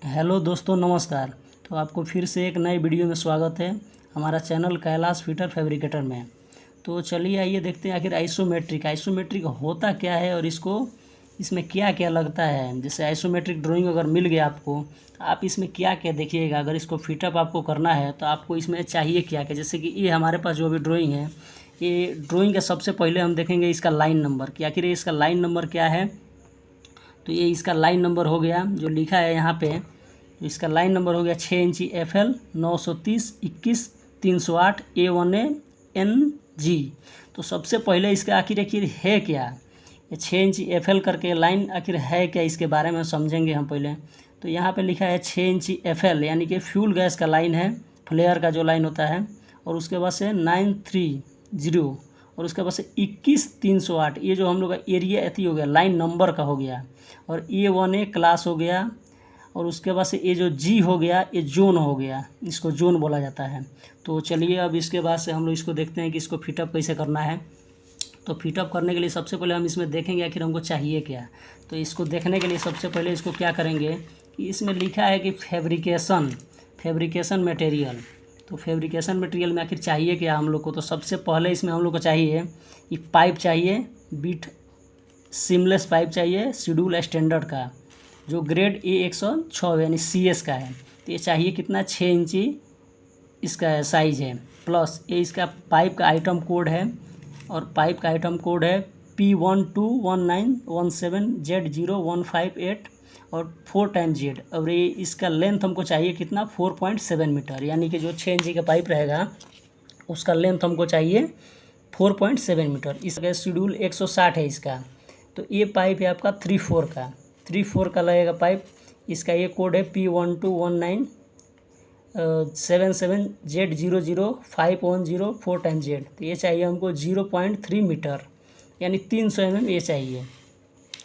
Hello दोस्तों, नमस्कार। तो आपको फिर से एक नए वीडियो में स्वागत है हमारा चैनल कैलाश फिटर फैब्रिकेटर में। तो चलिए आइए देखते हैं आखिर आइसोमेट्रिक होता क्या है और इसमें क्या क्या लगता है। जैसे आइसोमेट्रिक ड्राइंग अगर मिल गया आपको, तो आप इसमें क्या क्या देखिएगा। अगर इसको फिटअप आपको करना है तो आपको इसमें चाहिए क्या क्या। जैसे कि ये हमारे पास जो अभी ड्राइंग है, ये ड्राइंग का सबसे पहले हम देखेंगे इसका लाइन नंबर कि आखिर इसका लाइन नंबर क्या है। तो ये इसका लाइन नंबर हो गया जो लिखा है यहाँ पे। तो इसका लाइन नंबर हो गया 6 इंची FL 930-21-308 A1A-NG। तो सबसे पहले इसका आखिर है क्या, ये 6 इंची FL करके लाइन आखिर है क्या, इसके बारे में समझेंगे हम पहले। तो यहाँ पे लिखा है 6 इंची FL यानी कि फ्यूल गैस का लाइन है, फ्लेयर का जो लाइन होता है। और उसके बाद से 930 और उसके बाद से 21-308, ये जो हम लोग का एरिया एथी हो गया, लाइन नंबर का हो गया। और A1A क्लास हो गया। और उसके बाद से ये जो G हो गया, ये जोन हो गया, इसको जोन बोला जाता है। तो चलिए अब इसके बाद से हम लोग इसको देखते हैं कि इसको फिटअप कैसे करना है। तो फिटअप करने के लिए सबसे पहले हम इसमें देखेंगे आखिर हमको चाहिए क्या। तो इसको देखने के लिए सबसे पहले इसको क्या करेंगे कि इसमें लिखा है कि फैब्रिकेशन मटेरियल। तो फैब्रिकेशन मटेरियल में आखिर चाहिए क्या हम लोग को। तो सबसे पहले इसमें हम लोग को चाहिए कि पाइप चाहिए, बीट सीमलेस पाइप चाहिए शेड्यूल स्टैंडर्ड का, जो ग्रेड A106 यानी CS का है। तो ये चाहिए कितना, 6 इंची इसका साइज़ है। प्लस ये इसका पाइप का आइटम कोड है, और पाइप का आइटम कोड है P121917Z0158 और 4 टाइम्स Z। और ये इसका लेंथ हमको चाहिए कितना, 4.7 मीटर, यानी कि जो 6 इंची का पाइप रहेगा उसका लेंथ हमको चाहिए 4.7 मीटर। इसका शेड्यूल 160 है इसका। तो ये पाइप है आपका 3/4 का लगेगा पाइप। इसका ये कोड है P121977Z00510 4 टाइम्स Z। तो ये चाहिए हमको 0.3 मीटर यानी 300 mm ये चाहिए।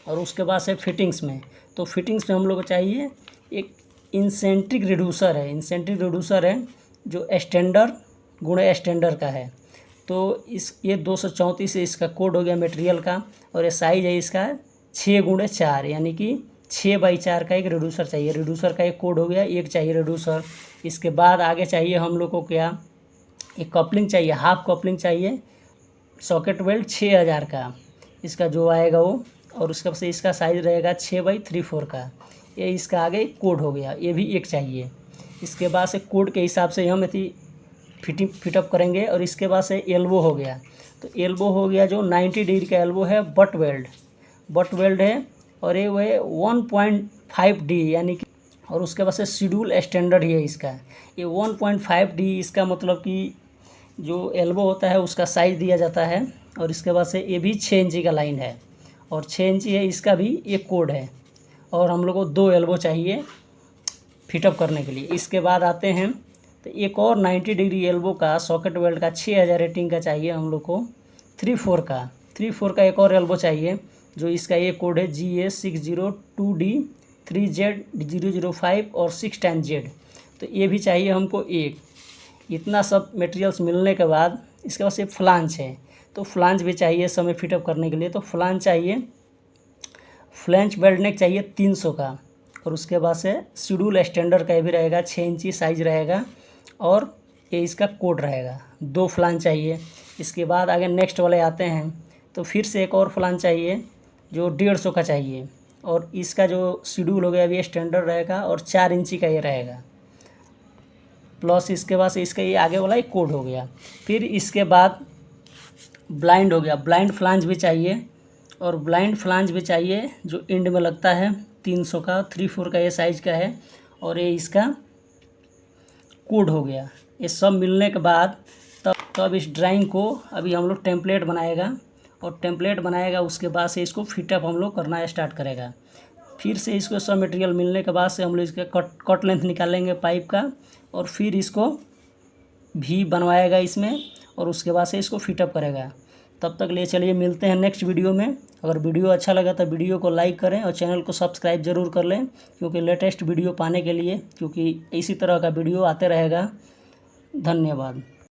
और उसके बाद से फिटिंग्स में, तो फिटिंग्स में हम लोग को चाहिए एक इंसेंट्रिक रिड्यूसर है जो स्टैंडर्ड का है। तो ये 234 से इसका कोड हो गया मटेरियल का। और ये साइज़ है इसका 6x4 यानी कि 6x4 का एक रिड्यूसर चाहिए। रिड्यूसर का एक कोड हो गया, एक चाहिए रिड्यूसर। इसके बाद आगे चाहिए हम लोग को क्या, एक कपलिंग चाहिए, हाफ कपलिंग चाहिए, सॉकेट वेल्ड 6000 का इसका जो आएगा वो। और उसका से इसका साइज़ रहेगा 6x3/4 का। ये इसका आगे कोड हो गया, ये भी एक चाहिए। इसके बाद से कोड के हिसाब से हम यदि फिटअप करेंगे। और इसके बाद से एल्बो हो गया। तो एल्बो हो गया जो 90 डिग्री का एल्बो है, बट वेल्ड है। और ये वो है 1.5D यानी कि। और उसके बाद से शेड्यूल स्टैंडर्ड ही है इसका। ये 1.5D इसका मतलब कि जो एल्बो होता है उसका साइज़ दिया जाता है। और इसके बाद से ये भी 6 इंची का लाइन है और 6 इंची है, इसका भी एक कोड है। और हम लोग को 2 एल्बो चाहिए फिटअप करने के लिए। इसके बाद आते हैं तो एक और 90 डिग्री एल्बो का सॉकेट वेल्ड का 6000 रेटिंग का चाहिए हम लोग को। 3/4 का एक और एल्बो चाहिए, जो इसका ये कोड है GA602D3Z005 और 6 टाइम्स Z। तो ये भी चाहिए हमको एक। इतना सब मटेरियल्स मिलने के बाद इसके बाद से फ्लांज है। तो फ्लांज भी चाहिए समय फिटअप करने के लिए। तो फ्लांज चाहिए, फ्लैंज वेल्ड नेक चाहिए 300 का। और उसके बाद से शेड्यूल स्टैंडर्ड का ये भी रहेगा, 6 इंची साइज़ रहेगा। और ये इसका कोड रहेगा। 2 फ्लांज चाहिए। इसके बाद आगे नेक्स्ट वाले आते हैं तो फिर से एक और फ्लांज चाहिए जो 150 का चाहिए। और इसका जो शेड्यूल हो गया अभी स्टैंडर्ड रहेगा और 4 इंची का ये रहेगा। प्लस इसके बाद से इसका ये आगे वाला एक कोड हो गया। फिर इसके बाद ब्लाइंड हो गया, ब्लाइंड फ्लांज भी चाहिए। और ब्लाइंड फ्लांज भी चाहिए जो एंड में लगता है 300 का, 3/4 का ये साइज़ का है। और ये इसका कोड हो गया। ये सब मिलने के बाद तब इस ड्राइंग को अभी हम लोग टेम्पलेट बनाएगा। उसके बाद से इसको फिटअप हम लोग करना स्टार्ट करेगा। फिर से इसको सब मटेरियल मिलने के बाद से हम लोग इसका कट लेंथ निकालेंगे पाइप का। और फिर इसको भी बनवाएगा इसमें। और उसके बाद से इसको फिटअप करेगा। तब तक ले चलिए मिलते हैं नेक्स्ट वीडियो में। अगर वीडियो अच्छा लगा तो वीडियो को लाइक करें और चैनल को सब्सक्राइब ज़रूर कर लें, क्योंकि लेटेस्ट वीडियो पाने के लिए, क्योंकि इसी तरह का वीडियो आते रहेगा। धन्यवाद।